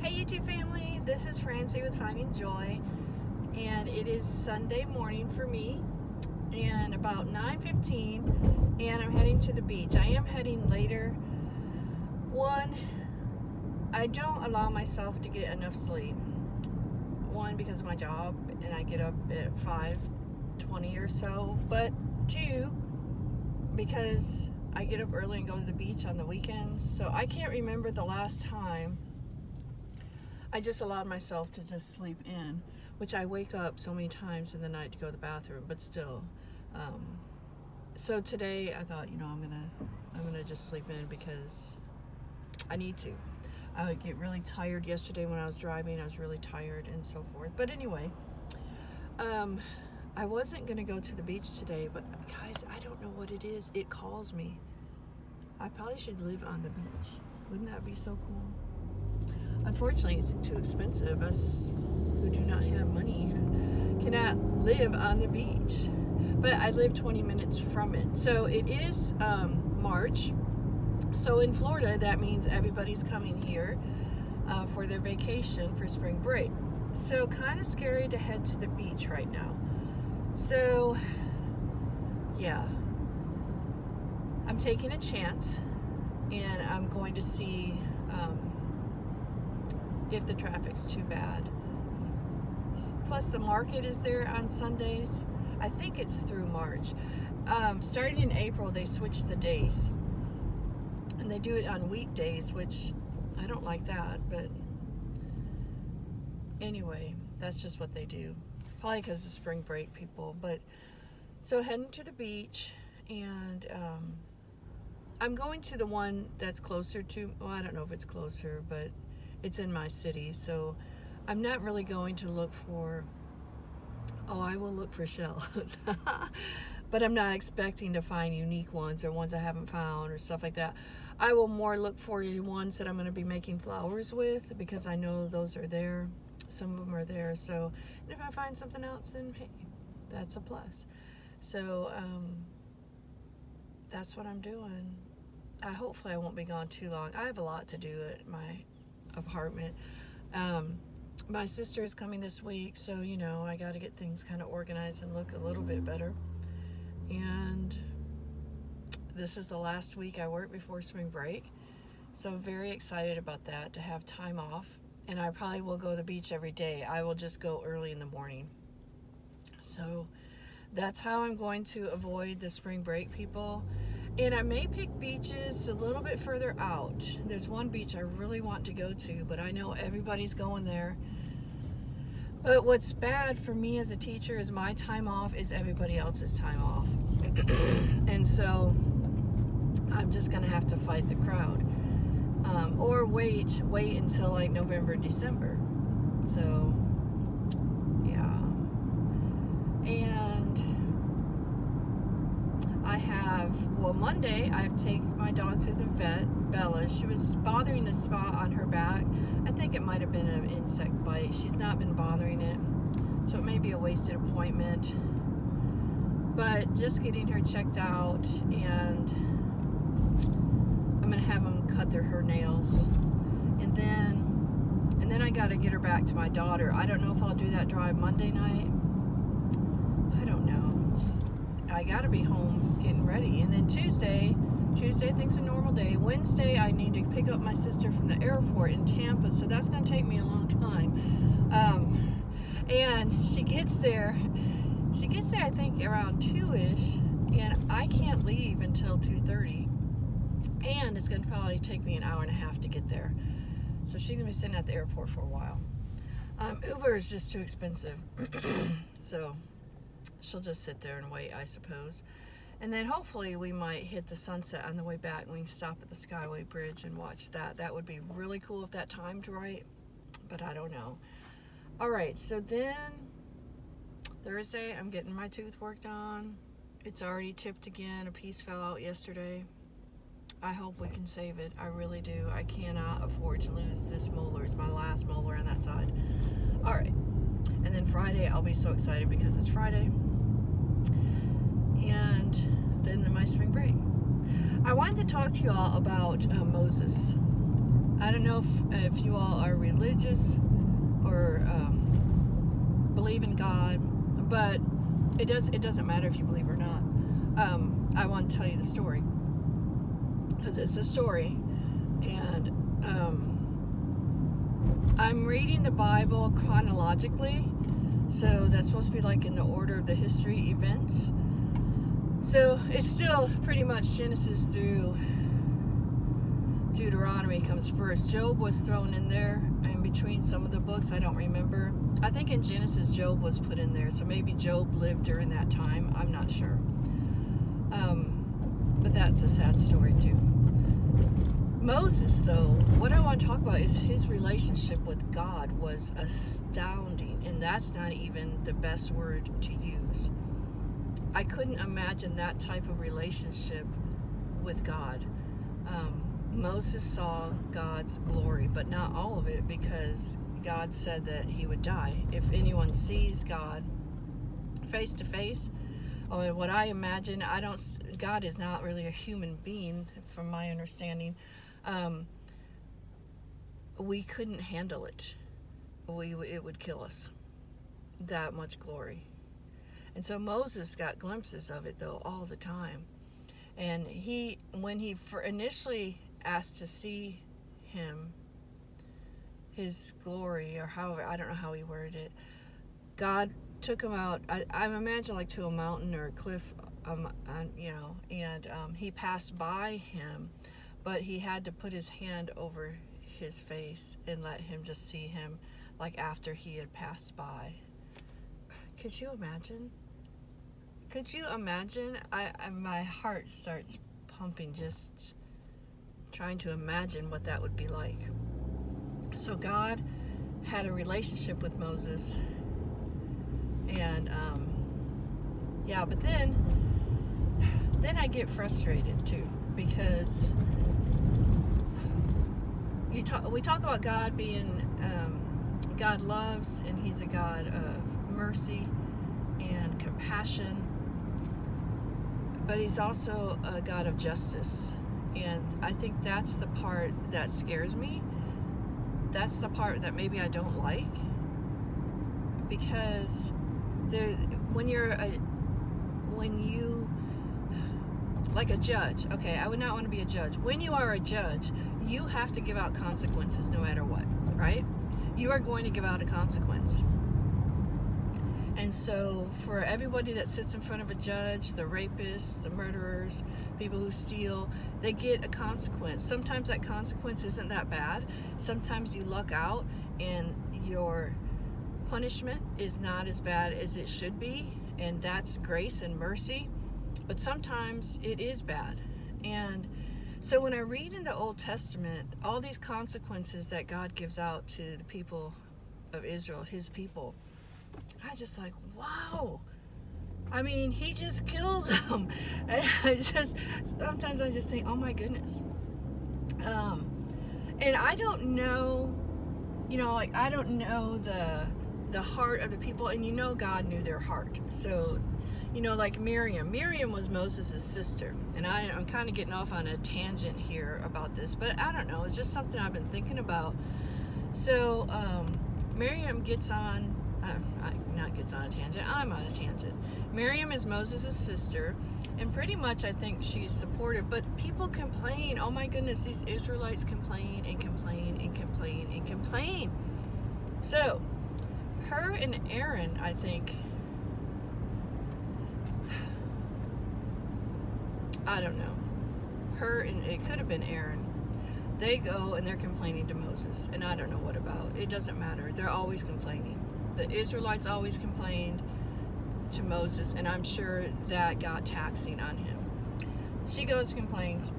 Hey YouTube family, this is Francie with Finding Joy, and it is Sunday morning for me, and about 9:15, and I'm heading to the beach. I am heading later. One, I don't allow myself to get enough sleep. One, because of my job, and I get up at 5:20 or so, but two, because I get up early and go to the beach on the weekends, so I can't remember the last time I just allowed myself to just sleep in, which I wake up so many times in the night to go to the bathroom, but still. So today I thought, I'm gonna just sleep in because I need to. I would get really tired yesterday when I was driving. I was really tired and so forth. But anyway, I wasn't gonna go to the beach today, but guys, I don't know what it is. It calls me. I probably should live on the beach. Wouldn't that be so cool? Unfortunately, it's too expensive. Us who do not have money cannot live on the beach. But I live 20 minutes from it. So it is March. So in Florida, that means everybody's coming here for their vacation for spring break. So kind of scary to head to the beach right now. So yeah, I'm taking a chance, and I'm going to see if the traffic's too bad. Plus the market is there on Sundays. I think it's through March. Starting in April, they switch the days, and they do it on weekdays, which I don't like that, but anyway, that's just what they do. Probably because of spring break people. But so heading to the beach, and I'm going to the one that's closer to, well, I don't know if it's closer, but it's in my city, so I'm not really going to look for, I will look for shells, but I'm not expecting to find unique ones or ones I haven't found or stuff like that. I will more look for ones that I'm going to be making flowers with, because I know those are there. Some of them are there, so and if I find something else, then hey, that's a plus. So that's what I'm doing. Hopefully I won't be gone too long. I have a lot to do at my apartment. My sister is coming this week, so I got to get things kind of organized and look a little bit better. And this is the last week I work before spring break, so I'm very excited about that, to have time off. And I probably will go to the beach every day. I will just go early in the morning. So that's how I'm going to avoid the spring break people. And I may pick beaches a little bit further out. There's one beach I really want to go to, but I know everybody's going there. But what's bad for me as a teacher is my time off is everybody else's time off. And so I'm just going to have to fight the crowd. Or wait until like November, December. So, yeah. And I have, Monday I have taken my dog to the vet, Bella. She was bothering a spot on her back. I think it might have been an insect bite. She's not been bothering it, so it may be a wasted appointment. But just getting her checked out, and I'm gonna have them cut her nails, and then I gotta get her back to my daughter. I don't know if I'll do that drive Monday night. I don't know. I gotta be home getting ready. And then Tuesday I think's a normal day. Wednesday I need to pick up my sister from the airport in Tampa, so that's gonna take me a long time. And she gets there I think around 2-ish, and I can't leave until 2:30. And it's gonna probably take me an hour and a half to get there. So she's gonna be sitting at the airport for a while. Uber is just too expensive. So she'll just sit there and wait, I suppose. And then hopefully we might hit the sunset on the way back, and we can stop at the Skyway Bridge and watch that. That would be really cool if that timed right, but I don't know. All right, so then Thursday, I'm getting my tooth worked on. It's already chipped again. A piece fell out yesterday. I hope we can save it. I really do. I cannot afford to lose this molar. It's my last molar on that side. All right. And then Friday, I'll be so excited because it's Friday. And then my spring break. I wanted to talk to you all about Moses. I don't know if you all are religious or believe in God, but it doesn't matter if you believe or not. I want to tell you the story because it's a story, and I'm reading the Bible chronologically, so that's supposed to be like in the order of the history events. So it's still pretty much Genesis through Deuteronomy comes first. Job was thrown in there in between some of the books. I don't remember. I think in Genesis Job was put in there, so maybe Job lived during that time. I'm not sure. But that's a sad story too. Moses, though, what I want to talk about is his relationship with God was astounding, and that's not even the best word to use. I couldn't imagine that type of relationship with God. Moses saw God's glory, but not all of it, because God said that he would die. If anyone sees God face to face, or what I imagine, God is not really a human being, from my understanding. We couldn't handle it. It would kill us. That much glory. And so Moses got glimpses of it, though, all the time. And when he initially asked to see him, his glory, or however, I don't know how he worded it, God took him out. I imagine like to a mountain or a cliff, and he passed by him, but he had to put his hand over his face and let him just see him, like after he had passed by. Could you imagine? Could you imagine? My heart starts pumping just trying to imagine what that would be like. So God had a relationship with Moses, and but then I get frustrated too, because we talk about God being God loves, and he's a God of mercy and compassion, but he's also a God of justice. And I think that's the part that scares me. That's the part that maybe I don't like, because when you like a judge, okay, I would not want to be a judge. When you are a judge, you have to give out consequences no matter what, right? You are going to give out a consequence. And so for everybody that sits in front of a judge, the rapists, the murderers, people who steal, they get a consequence. Sometimes that consequence isn't that bad. Sometimes you luck out and your punishment is not as bad as it should be, and that's grace and mercy. But sometimes it is bad. And so when I read in the Old Testament all these consequences that God gives out to the people of Israel, his people, I just like, wow. I mean, he just kills them. And sometimes I just think, oh my goodness. And I don't know, I don't know the heart of the people, and God knew their heart. So, like Miriam was Moses' sister, and I'm kind of getting off on a tangent here about this, but I don't know, it's just something I've been thinking about. So, Miriam gets on, gets on a tangent, I'm on a tangent. Miriam is Moses' sister, and pretty much I think she's supportive, but people complain, oh my goodness, these Israelites complain and complain and complain and complain. So, her and Aaron, I think, I don't know, it could have been Aaron, they go and they're complaining to Moses, and I don't know what about. It doesn't matter. They're always complaining. The Israelites always complained to Moses, and I'm sure that got taxing on him. She goes and complains.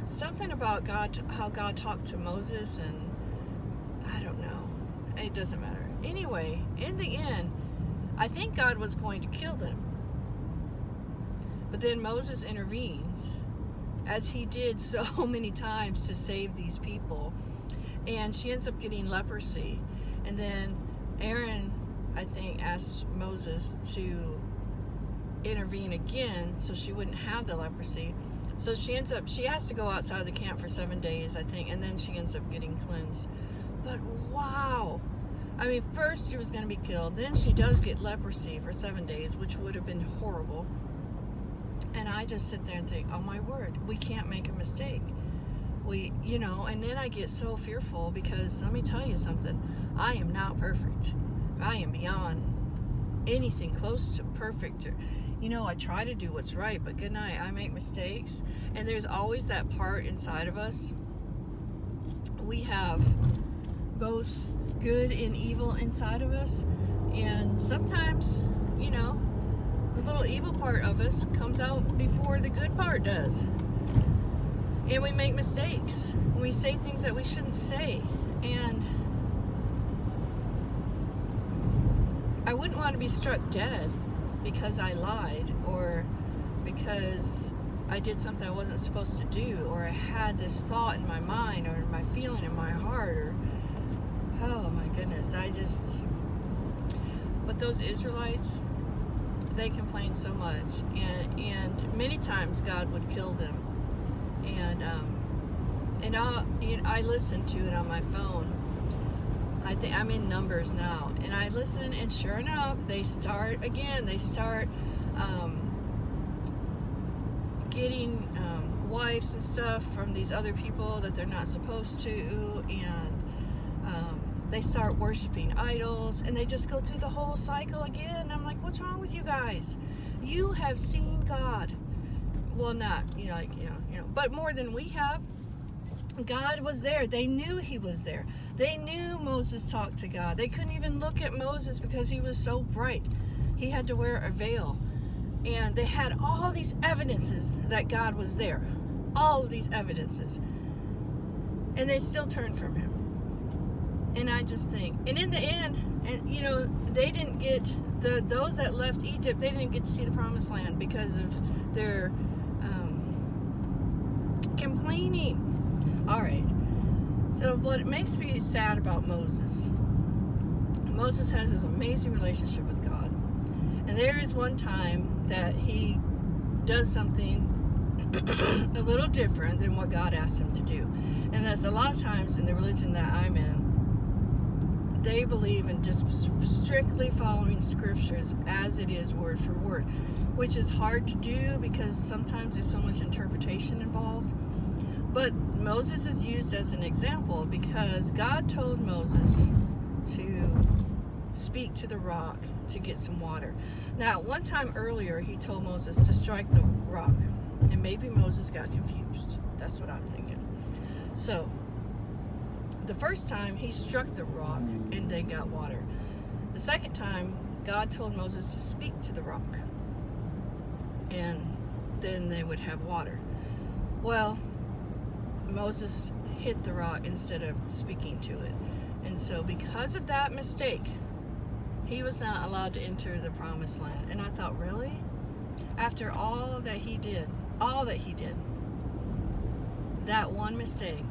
Something about God, how God talked to Moses, and I don't know. It doesn't matter. Anyway, in the end, I think God was going to kill them. But then Moses intervenes, as he did so many times to save these people, and she ends up getting leprosy. And then Aaron, I think, asks Moses to intervene again so she wouldn't have the leprosy. So she has to go outside of the camp for 7 days, I think, and then she ends up getting cleansed. But wow. I mean, first she was going to be killed. Then she does get leprosy for 7 days, which would have been horrible. And I just sit there and think, oh my word, we can't make a mistake. And then I get so fearful because let me tell you something. I am not perfect. I am beyond anything close to perfect. I try to do what's right, but good night, I make mistakes. And there's always that part inside of us. We have both good and evil inside of us. And sometimes, the little evil part of us comes out before the good part does. And we make mistakes. We say things that we shouldn't say. And I wouldn't want to be struck dead because I lied, or because I did something I wasn't supposed to do, or I had this thought in my mind, or my feeling in my heart, or oh my goodness, but those Israelites, they complained so much, and many times God would kill them, and I listen to it on my phone. I think I'm in Numbers now, and I listen, and sure enough, they start getting wives and stuff from these other people that they're not supposed to, and they start worshiping idols, and they just go through the whole cycle again. I'm like, what's wrong with you guys? You have seen God. Well, not, but more than we have. God was there. They knew he was there. They knew Moses talked to God. They couldn't even look at Moses because he was so bright. He had to wear a veil. And they had all these evidences that God was there. All of these evidences. And they still turned from him. And I just think, and in the end, they didn't get, those that left Egypt, they didn't get to see the promised land because of their complaining. All right. So what makes me sad about Moses has this amazing relationship with God. And there is one time that he does something a little different than what God asked him to do. And that's a lot of times in the religion that I'm in, they believe in just strictly following scriptures as it is word for word, which is hard to do because sometimes there's so much interpretation involved. But Moses is used as an example because God told Moses to speak to the rock to get some water. Now, one time earlier, he told Moses to strike the rock, and maybe Moses got confused. That's what I'm thinking. So, the first time, he struck the rock, and they got water. The second time, God told Moses to speak to the rock, and then they would have water. Well, Moses hit the rock instead of speaking to it. And so because of that mistake, he was not allowed to enter the promised land. And I thought, really? After all that he did, that one mistake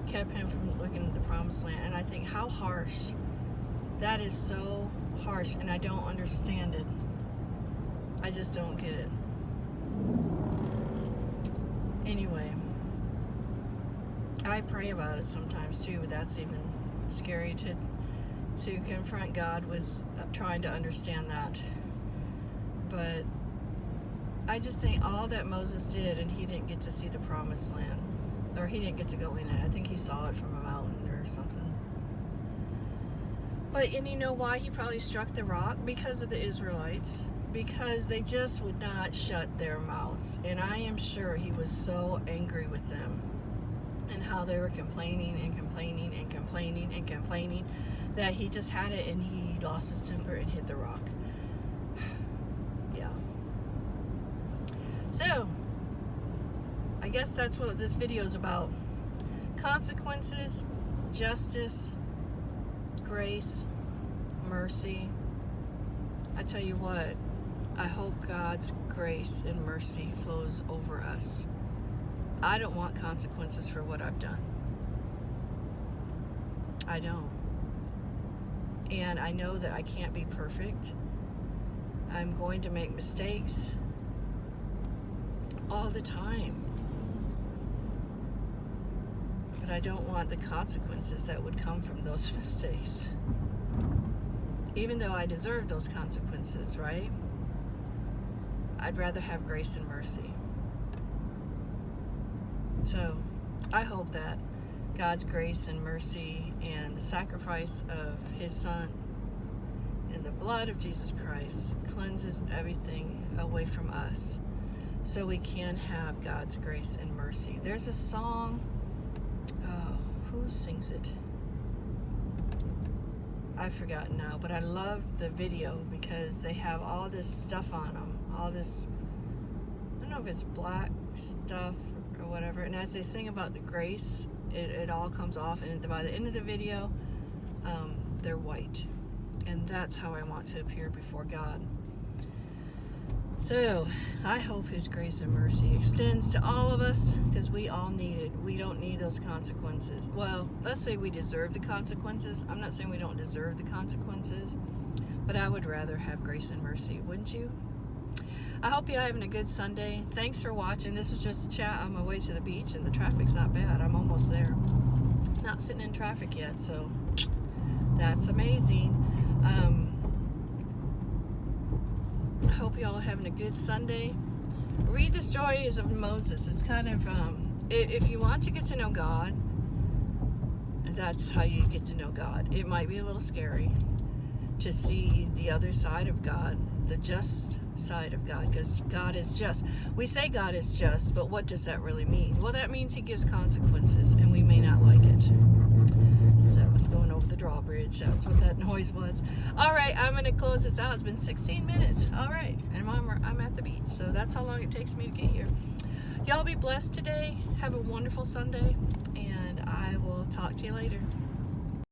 kept him from looking at the promised land. And I think, how harsh. That is so harsh, and I don't understand it. I just don't get it. Anyway, I pray about it sometimes too, but that's even scary to confront God with trying to understand that. But I just think all that Moses did, and he didn't get to see the promised land, or he didn't get to go in it. I think he saw it from a mountain or something. But, and you know why he probably struck the rock? Because of the Israelites. Because they just would not shut their mouths. And I am sure he was so angry with them and how they were complaining and complaining and complaining and complaining that he just had it, and he lost his temper and hit the rock. Yeah. So, I guess that's what this video is about. Consequences, justice, grace, mercy. I tell you what, I hope God's grace and mercy flows over us. I don't want consequences for what I've done. I don't. And I know that I can't be perfect. I'm going to make mistakes all the time. but I don't want the consequences that would come from those mistakes. Even though I deserve those consequences, right? I'd rather have grace and mercy. So, I hope that God's grace and mercy and the sacrifice of His Son and the blood of Jesus Christ cleanses everything away from us so we can have God's grace and mercy. There's a song, who sings it? I've forgotten now, but I love the video because they have all this stuff on them, all this, I don't know if it's black stuff or whatever, and as they sing about the grace, it all comes off, and by the end of the video, they're white, and that's how I want to appear before God. So, I hope His grace and mercy extends to all of us, because we all need it. We don't need those consequences. Well, let's say we deserve the consequences. I'm not saying we don't deserve the consequences, but I would rather have grace and mercy, wouldn't you? I hope you're having a good Sunday. Thanks for watching. This was just a chat on my way to the beach, and the traffic's not bad. I'm almost there. Not sitting in traffic yet, so that's amazing. I hope you all are having a good Sunday. Read the stories of Moses. It's kind of, if you want to get to know God, that's how you get to know God. It might be a little scary to see the other side of God, the just side of God, because God is just. We say God is just, but what does that really mean? Well, that means He gives consequences, and we may not like it. So I was going over the drawbridge. That's what that noise was. All right, I'm going to close this out. It's been 16 minutes. All right, and I'm at the beach, so that's how long it takes me to get here. Y'all be blessed today. Have a wonderful Sunday, and I will talk to you later.